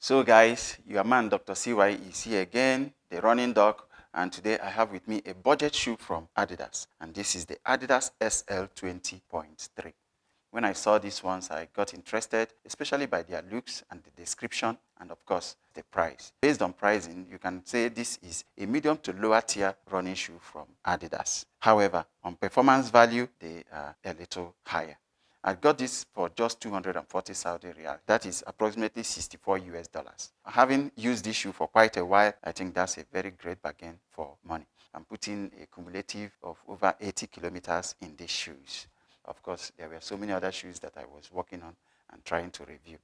So guys, your man Dr. CY is here again, the running doc, and today I have with me a budget shoe from Adidas, and this is the Adidas SL20.3. When I saw these ones, I got interested, especially by their looks and the description, and of course, the price. Based on pricing, you can say this is a medium to lower tier running shoe from Adidas. However, on performance value, they are a little higher. I got this for just 240 Saudi Riyal. That is approximately 64 US dollars. Having used this shoe for quite a while, I think that's a very great bargain for money. I'm putting a cumulative of over 80 kilometers in these shoes. Of course, there were so many other shoes that I was working on and trying to review.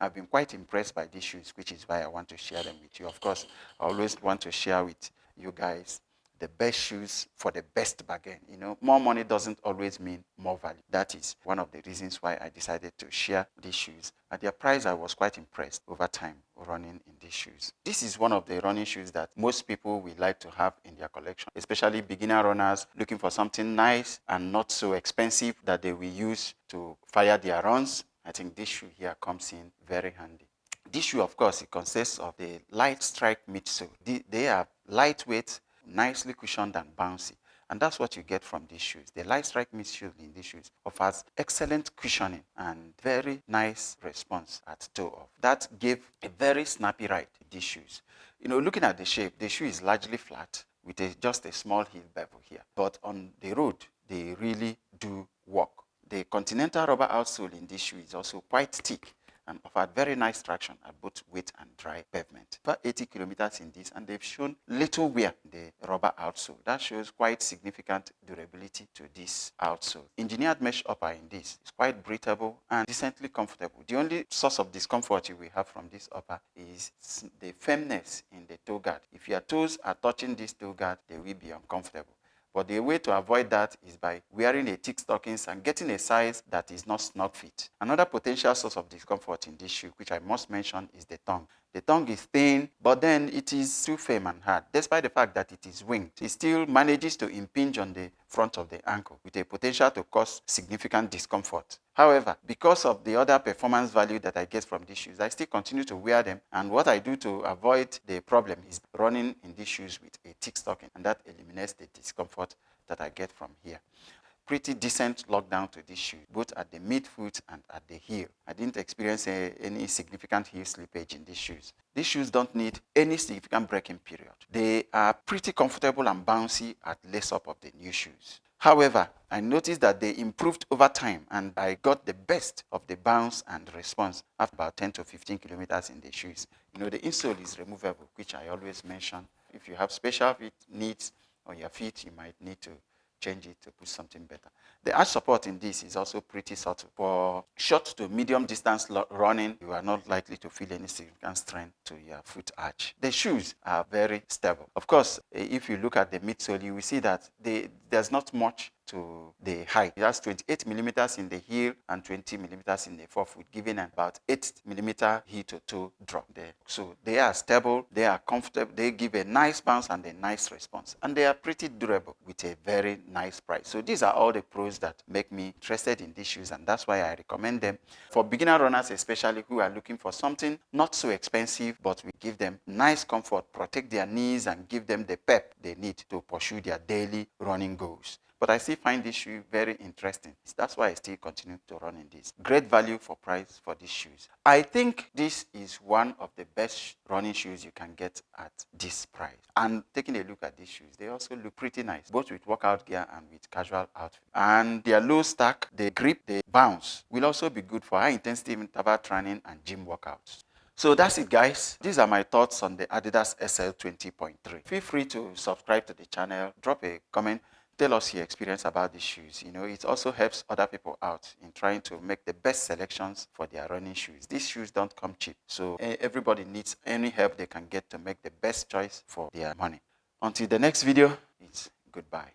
I've been quite impressed by these shoes, which is why I want to share them with you. Of course, I always want to share with you guys the best shoes for the best bargain. You know, more money doesn't always mean more value. That is one of the reasons why I decided to share these shoes. At their price, I was quite impressed over time running in these shoes. This is one of the running shoes that most people will like to have in their collection, especially beginner runners looking for something nice and not so expensive that they will use to fire their runs. I think this shoe here comes in very handy. This shoe, of course, it consists of the light strike midsole. They are lightweight, nicely cushioned and bouncy, and that's what you get from these shoes. The light strike midsole in these shoes offers excellent cushioning and very nice response at toe off. That gave a very snappy ride to these shoes. You know, looking at the shape, the shoe is largely flat with just a small heel bevel here, but on the road they really do work. The continental rubber outsole in this shoe is also quite thick and offered very nice traction at both wet and dry pavement. About 80 kilometers in this, and they've shown little wear in the rubber outsole. That shows quite significant durability to this outsole. Engineered mesh upper in this is quite breathable and decently comfortable. The only source of discomfort you will have from this upper is the firmness in the toe guard. If your toes are touching this toe guard, they will be uncomfortable. But the way to avoid that is by wearing a thick stockings and getting a size that is not snug fit. Another potential source of discomfort in this shoe, which I must mention, is the tongue. The tongue is thin, but then it is too firm and hard. Despite the fact that it is winged, it still manages to impinge on the front of the ankle with a potential to cause significant discomfort. However, because of the other performance value that I get from these shoes, I still continue to wear them, and what I do to avoid the problem is running in these shoes with a thick stocking, and that eliminates the discomfort that I get from here. Pretty decent lockdown to this shoe, both at the midfoot and at the heel. I didn't experience any significant heel slippage in these shoes. These shoes don't need any significant braking period. They are pretty comfortable and bouncy at lace up of the new shoes. However, I noticed that they improved over time, and I got the best of the bounce and response after about 10 to 15 kilometers in the shoes. You know, the insole is removable, which I always mention. If you have special fit needs on your feet, you might need to change it to put something better. The arch support in this is also pretty subtle. For short to medium distance running, you are not likely to feel any significant strain to your foot arch. The shoes are very stable. Of course, if you look at the midsole, you will see that there's not much to the height. It has 28 millimeters in the heel and 20 millimeters in the forefoot, giving about 8 millimeter heel to toe drop there. So they are stable, they are comfortable, they give a nice bounce and a nice response, and they are pretty durable with a very nice price. So these are all the pros that make me interested in these shoes, and that's why I recommend them for beginner runners, especially who are looking for something not so expensive but will give them nice comfort, protect their knees, and give them the pep they need to pursue their daily running goals. But I still find this shoe very interesting. That's why I still continue to run in this. Great value for price for these shoes. I think this is one of the best running shoes you can get at this price. And taking a look at these shoes, they also look pretty nice, both with workout gear and with casual outfit. And their low stack, the grip, the bounce will also be good for high intensity interval training and gym workouts. So that's it, guys. These are my thoughts on the Adidas SL20.3. Feel free to subscribe to the channel, drop a comment, tell us your experience about these shoes. You know, it also helps other people out in trying to make the best selections for their running shoes. These shoes don't come cheap, so everybody needs any help they can get to make the best choice for their money. Until the next video, it's goodbye.